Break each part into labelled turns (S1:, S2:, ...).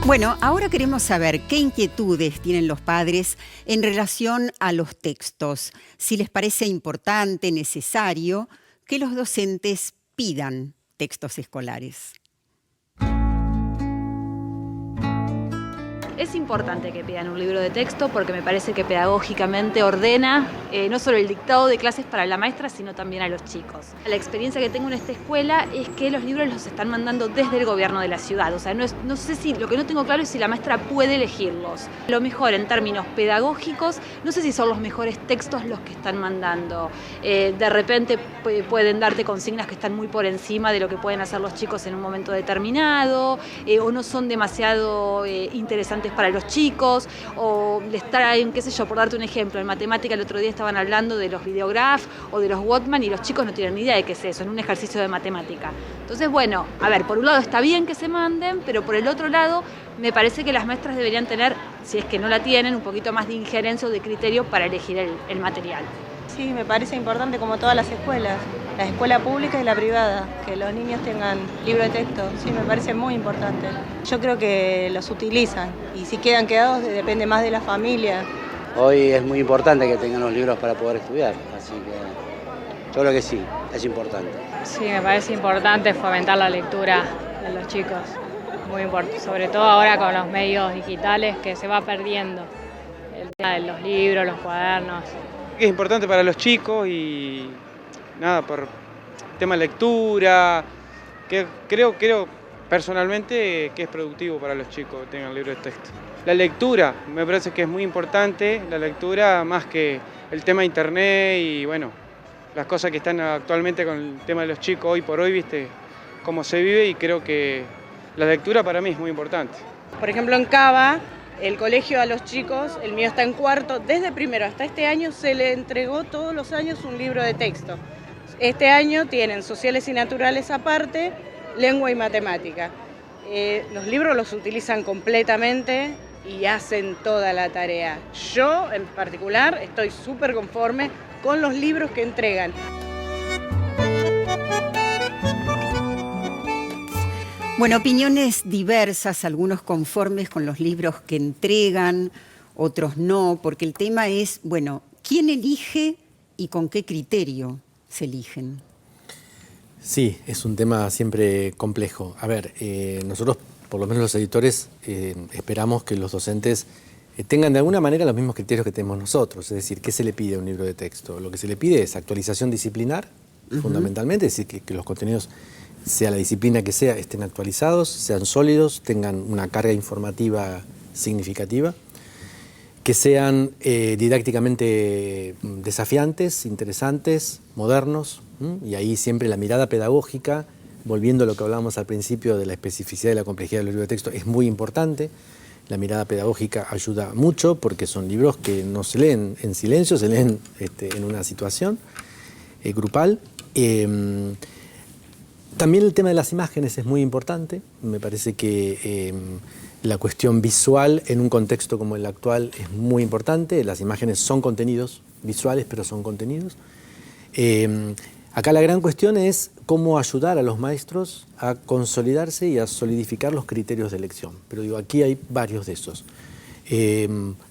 S1: Bueno, ahora queremos saber qué inquietudes tienen los padres en relación a los textos, si les parece importante, necesario, que los docentes pidan textos escolares.
S2: Es importante que pidan un libro de texto porque me parece que pedagógicamente ordena no solo el dictado de clases para la maestra, sino también a los chicos. La experiencia que tengo en esta escuela es que los libros los están mandando desde el gobierno de la ciudad. O sea, no sé si, lo que no tengo claro es si la maestra puede elegirlos. Lo mejor en términos pedagógicos, no sé si son los mejores textos los que están mandando. De repente pueden darte consignas que están muy por encima de lo que pueden hacer los chicos en un momento determinado, o no son demasiado interesantes para los chicos, o les traen, qué sé yo, por darte un ejemplo, en matemática el otro día estaban hablando de los videograph o de los Walkman y los chicos no tienen ni idea de qué es eso, en un ejercicio de matemática. Entonces, bueno, a ver, por un lado está bien que se manden, pero por el otro lado me parece que las maestras deberían tener, si es que no la tienen, un poquito más de injerencia o de criterio para elegir el material.
S3: Sí, me parece importante, como todas las escuelas, la escuela pública y la privada, que los niños tengan libro de texto. Sí, me parece muy importante. Yo creo que los utilizan y si quedan quedados depende más de la familia.
S4: Hoy es muy importante que tengan los libros para poder estudiar, así que yo creo que sí, es importante.
S5: Sí, me parece importante fomentar la lectura de los chicos, muy importante, sobre todo ahora con los medios digitales que se va perdiendo el tema de los libros, los cuadernos.
S6: Es importante para los chicos y nada, por el tema de lectura, que creo personalmente que es productivo para los chicos que tengan libros de texto. La lectura me parece que es muy importante, la lectura más que el tema de internet y bueno, las cosas que están actualmente con el tema de los chicos hoy por hoy, viste cómo se vive y creo que la lectura para mí es muy importante.
S7: Por ejemplo, en Cava, el colegio a los chicos, el mío está en cuarto, desde primero hasta este año se le entregó todos los años un libro de texto. Este año tienen sociales y naturales aparte, lengua y matemática. Los libros los utilizan completamente y hacen toda la tarea. Yo, en particular, estoy súper conforme con los libros que entregan.
S1: Bueno, opiniones diversas, algunos conformes con los libros que entregan, otros no, porque el tema es, bueno, ¿quién elige y con qué criterio se eligen?
S8: Sí, es un tema siempre complejo. A ver, nosotros, por lo menos los editores, esperamos que los docentes tengan de alguna manera los mismos criterios que tenemos nosotros. Es decir, ¿qué se le pide a un libro de texto? Lo que se le pide es actualización disciplinar, fundamentalmente, es decir, que los contenidos, sea la disciplina que sea, estén actualizados, sean sólidos, tengan una carga informativa significativa, que sean didácticamente desafiantes, interesantes, modernos, y ahí siempre la mirada pedagógica, volviendo a lo que hablábamos al principio de la especificidad y la complejidad del libro de texto, es muy importante. La mirada pedagógica ayuda mucho porque son libros que no se leen en silencio, se leen en una situación grupal. También el tema de las imágenes es muy importante. Me parece que la cuestión visual en un contexto como el actual es muy importante. Las imágenes son contenidos visuales, pero son contenidos. Acá la gran cuestión es cómo ayudar a los maestros a consolidarse y a solidificar los criterios de elección. Pero digo, aquí hay varios de esos.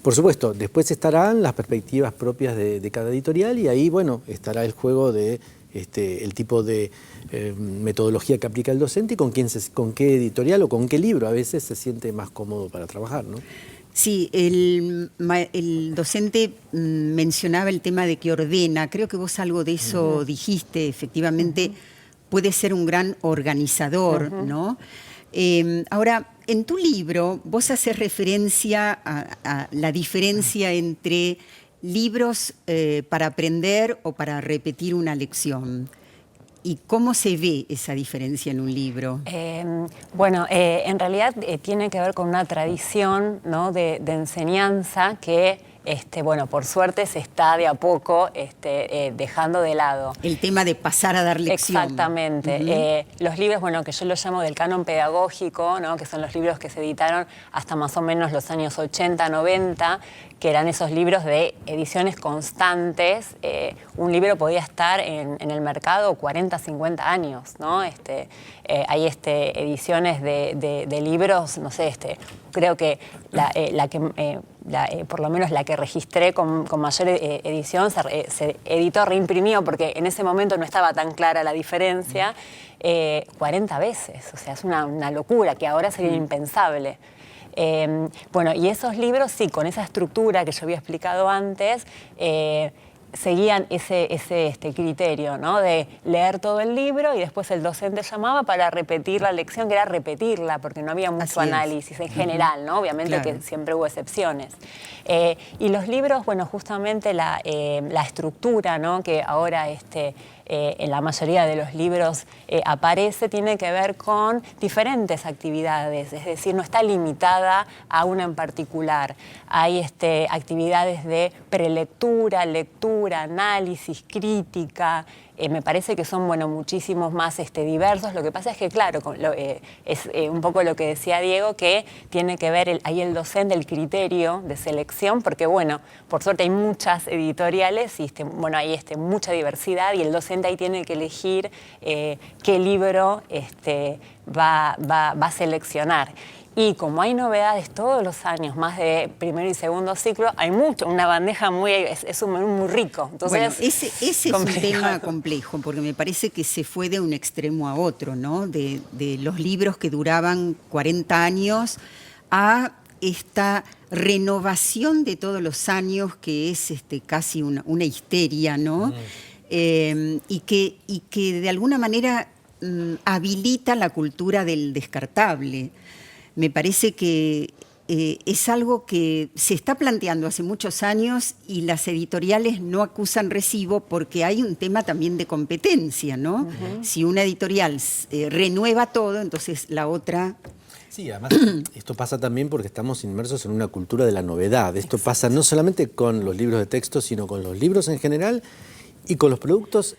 S8: Por supuesto, después estarán las perspectivas propias de cada editorial y ahí, bueno, estará el juego de el tipo de metodología que aplica el docente y con qué editorial o con qué libro a veces se siente más cómodo para trabajar, ¿no?
S1: Sí, el docente mencionaba el tema de que ordena, creo que vos algo de eso dijiste, efectivamente puede ser un gran organizador, ¿no? Ahora, en tu libro vos haces referencia a la diferencia entre libros para aprender o para repetir una lección. ¿Y cómo se ve esa diferencia en un libro?
S9: En realidad tiene que ver con una tradición, ¿no?, de enseñanza que bueno, por suerte se está de a poco dejando de lado.
S1: El tema de pasar a dar lección.
S9: Exactamente. Los libros, bueno, que yo los llamo del canon pedagógico, ¿no? Que son los libros que se editaron hasta más o menos los años 80, 90, que eran esos libros de ediciones constantes. Un libro podía estar en el mercado 40, 50 años, ¿no? Hay ediciones de libros, no sé, creo que por lo menos la que registré con mayor edición se editó, reimprimió, porque en ese momento no estaba tan clara la diferencia, 40 veces. O sea, es una locura que ahora sería impensable. Bueno, y esos libros, sí, con esa estructura que yo había explicado antes, seguían ese criterio, ¿no? De leer todo el libro y después el docente llamaba para repetir la lección, que era repetirla, porque no había mucho análisis en general, ¿no? Obviamente que siempre hubo excepciones. Y los libros, bueno, justamente la estructura, ¿no? Que ahora en la mayoría de los libros aparece, tiene que ver con diferentes actividades, es decir, no está limitada a una en particular. Hay actividades de prelectura, lectura, análisis, crítica. Me parece que son, bueno, muchísimos más diversos. Lo que pasa es que, claro, es un poco lo que decía Diego, que tiene que ver ahí el docente, el criterio de selección, porque, bueno, por suerte hay muchas editoriales y, bueno, hay mucha diversidad, y el docente ahí tiene que elegir qué libro va a seleccionar. Y como hay novedades todos los años, más de primero y segundo ciclo, hay una bandeja es un menú muy rico. Entonces,
S1: bueno, ese es un tema complejo, porque me parece que se fue de un extremo a otro, ¿no? De los libros que duraban 40 años a esta renovación de todos los años, que es casi una histeria, ¿no? Y que de alguna manera habilita la cultura del descartable. Me parece que es algo que se está planteando hace muchos años y las editoriales no acusan recibo, porque hay un tema también de competencia, ¿no? Si una editorial renueva todo, entonces la otra...
S8: Sí, además esto pasa también porque estamos inmersos en una cultura de la novedad. Esto pasa no solamente con los libros de texto, sino con los libros en general y con los productos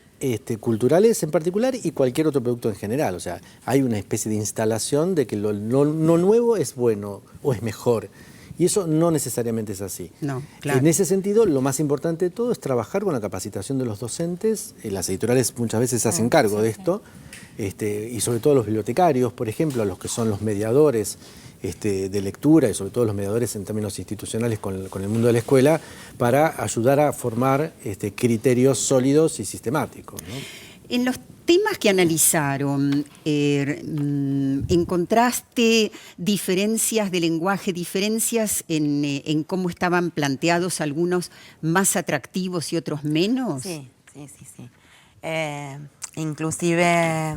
S8: culturales en particular y cualquier otro producto en general. O sea, hay una especie de instalación de que lo nuevo es bueno o es mejor. Y eso no necesariamente es así.
S1: No, claro.
S8: En ese sentido, lo más importante de todo es trabajar con la capacitación de los docentes. Las editoriales muchas veces se hacen cargo de esto, y sobre todo los bibliotecarios, por ejemplo, los que son los mediadores de lectura y sobre todo los mediadores en términos institucionales con el mundo de la escuela, para ayudar a formar criterios sólidos y sistemáticos, ¿no?
S1: En los temas que analizaron, ¿encontraste diferencias de lenguaje, diferencias en cómo estaban planteados, algunos más atractivos y otros menos?
S10: Sí. Inclusive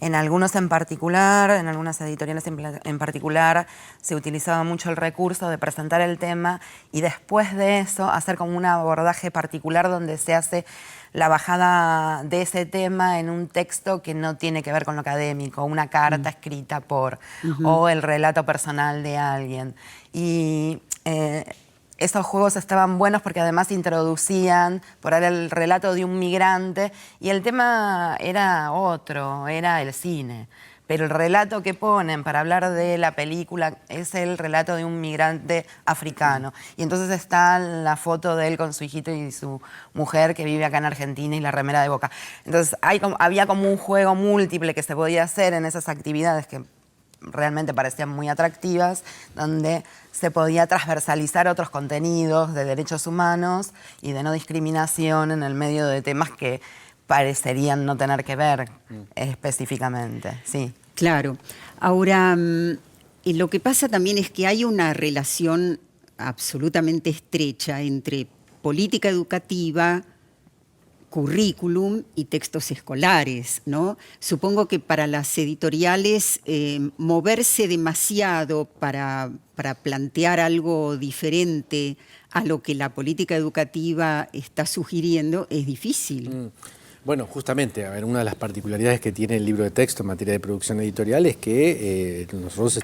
S10: en algunos en particular, en algunas editoriales en particular, se utilizaba mucho el recurso de presentar el tema y después de eso hacer como un abordaje particular donde se hace la bajada de ese tema en un texto que no tiene que ver con lo académico, una carta escrita por, o el relato personal de alguien. Y esos juegos estaban buenos porque además introducían por ahí el relato de un migrante y el tema era otro, era el cine. Pero el relato que ponen para hablar de la película es el relato de un migrante africano. Y entonces está la foto de él con su hijito y su mujer que vive acá en Argentina y la remera de Boca. Entonces había como un juego múltiple que se podía hacer en esas actividades que realmente parecían muy atractivas, donde se podía transversalizar otros contenidos de derechos humanos y de no discriminación en el medio de temas que parecerían no tener que ver específicamente, sí.
S1: Claro. Ahora, lo que pasa también es que hay una relación absolutamente estrecha entre política educativa, currículum y textos escolares, ¿no? Supongo que para las editoriales moverse demasiado para plantear algo diferente a lo que la política educativa está sugiriendo es difícil.
S8: Bueno, justamente, a ver, una de las particularidades que tiene el libro de texto en materia de producción editorial es que nosotros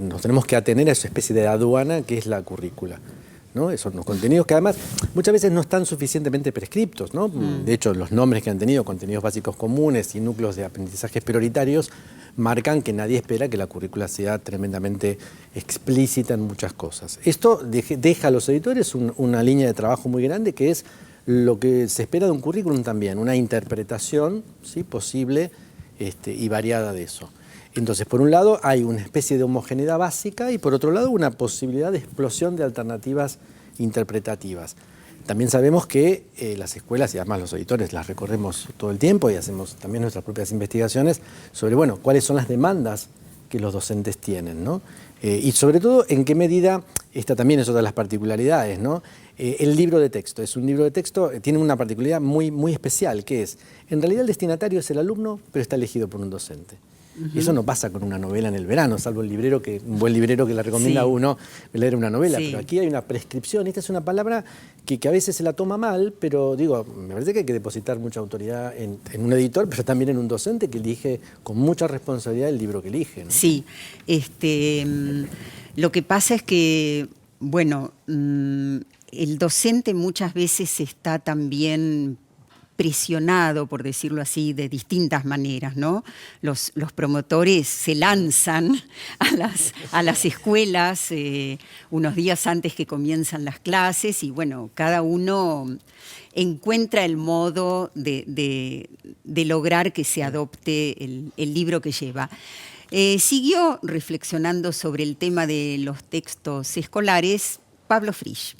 S8: nos tenemos que atener a esa especie de aduana que es la currícula, ¿no? Son los contenidos que además muchas veces no están suficientemente prescriptos, ¿no? De hecho, los nombres que han tenido, contenidos básicos comunes y núcleos de aprendizajes prioritarios, marcan que nadie espera que la currícula sea tremendamente explícita en muchas cosas. Esto deja a los editores una línea de trabajo muy grande, que es lo que se espera de un currículum también, una interpretación, ¿sí?, posible y variada de eso. Entonces, por un lado, hay una especie de homogeneidad básica y por otro lado, una posibilidad de explosión de alternativas interpretativas. También sabemos que las escuelas, y además los editores las recorremos todo el tiempo y hacemos también nuestras propias investigaciones sobre, bueno, cuáles son las demandas que los docentes tienen, ¿no? Y sobre todo, en qué medida, esta también es otra de las particularidades, ¿no? El libro de texto. Es un libro de texto, tiene una particularidad muy, muy especial, que es, en realidad el destinatario es el alumno, pero está elegido por un docente. Y eso no pasa con una novela en el verano, salvo un buen librero que le recomienda a uno leer una novela. Pero aquí hay una prescripción. Esta es una palabra que a veces se la toma mal, pero digo, me parece que hay que depositar mucha autoridad en un editor, pero también en un docente que elige con mucha responsabilidad el libro que elige, ¿no?
S1: Sí, lo que pasa es que, bueno, el docente muchas veces está también presionado, por decirlo así, de distintas maneras, ¿no? Los promotores se lanzan a las escuelas unos días antes que comienzan las clases y, bueno, cada uno encuentra el modo de lograr que se adopte el libro que lleva. Siguió reflexionando sobre el tema de los textos escolares Pablo Frisch.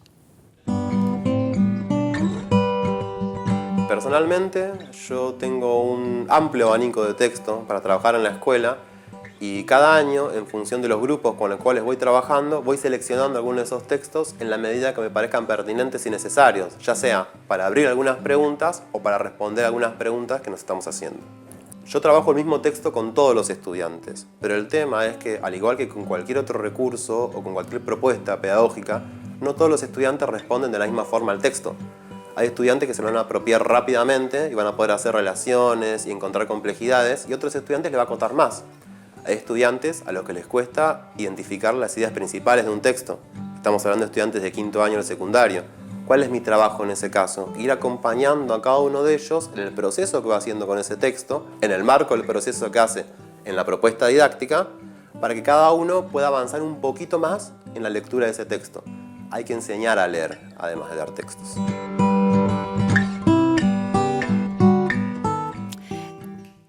S11: Personalmente, yo tengo un amplio abanico de texto para trabajar en la escuela y cada año, en función de los grupos con los cuales voy trabajando, voy seleccionando algunos de esos textos en la medida que me parezcan pertinentes y necesarios, ya sea para abrir algunas preguntas o para responder algunas preguntas que nos estamos haciendo. Yo trabajo el mismo texto con todos los estudiantes, pero el tema es que, al igual que con cualquier otro recurso o con cualquier propuesta pedagógica, no todos los estudiantes responden de la misma forma al texto. Hay estudiantes que se lo van a apropiar rápidamente y van a poder hacer relaciones y encontrar complejidades, y otros estudiantes les va a costar más. Hay estudiantes a los que les cuesta identificar las ideas principales de un texto. Estamos hablando de estudiantes de quinto año del secundario. ¿Cuál es mi trabajo en ese caso? Ir acompañando a cada uno de ellos en el proceso que va haciendo con ese texto, en el marco del proceso que hace en la propuesta didáctica, para que cada uno pueda avanzar un poquito más en la lectura de ese texto. Hay que enseñar a leer, además de dar textos.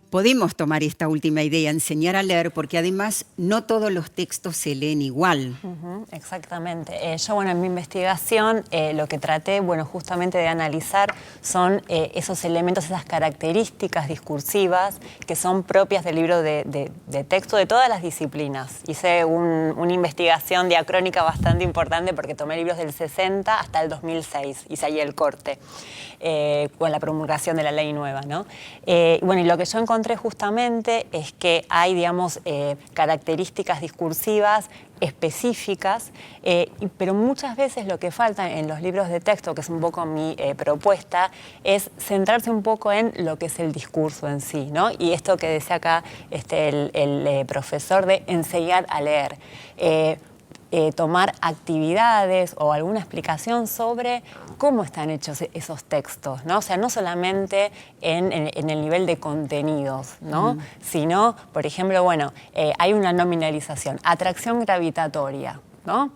S1: Podemos tomar esta última idea, enseñar a leer, porque además no todos los textos se leen igual.
S9: Exactamente. Yo, bueno, en mi investigación lo que traté, bueno, justamente de analizar son esos elementos, esas características discursivas que son propias del libro de texto de todas las disciplinas. Hice una investigación diacrónica bastante importante porque tomé libros del 60 hasta el 2006, hice ahí el corte con la promulgación de la ley nueva, ¿no? Bueno, y lo que yo encontré justamente es que hay, digamos, características discursivas específicas, pero muchas veces lo que falta en los libros de texto, que es un poco mi propuesta, es centrarse un poco en lo que es el discurso en sí, ¿no? Y esto que decía acá el profesor de enseñar a leer. Tomar actividades o alguna explicación sobre cómo están hechos esos textos, ¿no? O sea, no solamente en el nivel de contenidos, ¿no? Sino, por ejemplo, bueno, hay una nominalización, atracción gravitatoria, ¿no?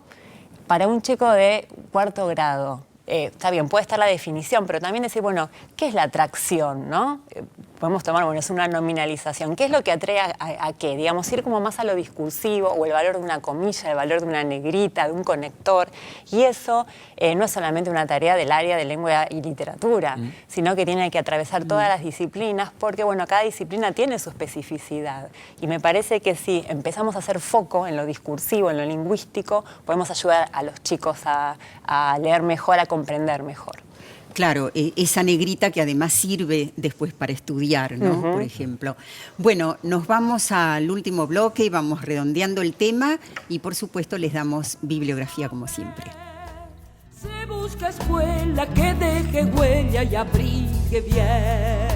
S9: Para un chico de cuarto grado, está bien, puede estar la definición, pero también decir, bueno, ¿qué es la atracción, no? Podemos tomar, bueno, es una nominalización. ¿Qué es lo que atrae a qué? Digamos, ir como más a lo discursivo, o el valor de una comilla, el valor de una negrita, de un conector. Y eso no es solamente una tarea del área de lengua y literatura, sino que tiene que atravesar todas las disciplinas, porque, bueno, cada disciplina tiene su especificidad. Y me parece que si empezamos a hacer foco en lo discursivo, en lo lingüístico, podemos ayudar a los chicos a leer mejor, a comprender mejor.
S1: Claro, esa negrita que además sirve después para estudiar, ¿no? Por ejemplo. Bueno, nos vamos al último bloque y vamos redondeando el tema y por supuesto les damos bibliografía como siempre.
S12: Se busca escuela que deje huella y abrigue bien.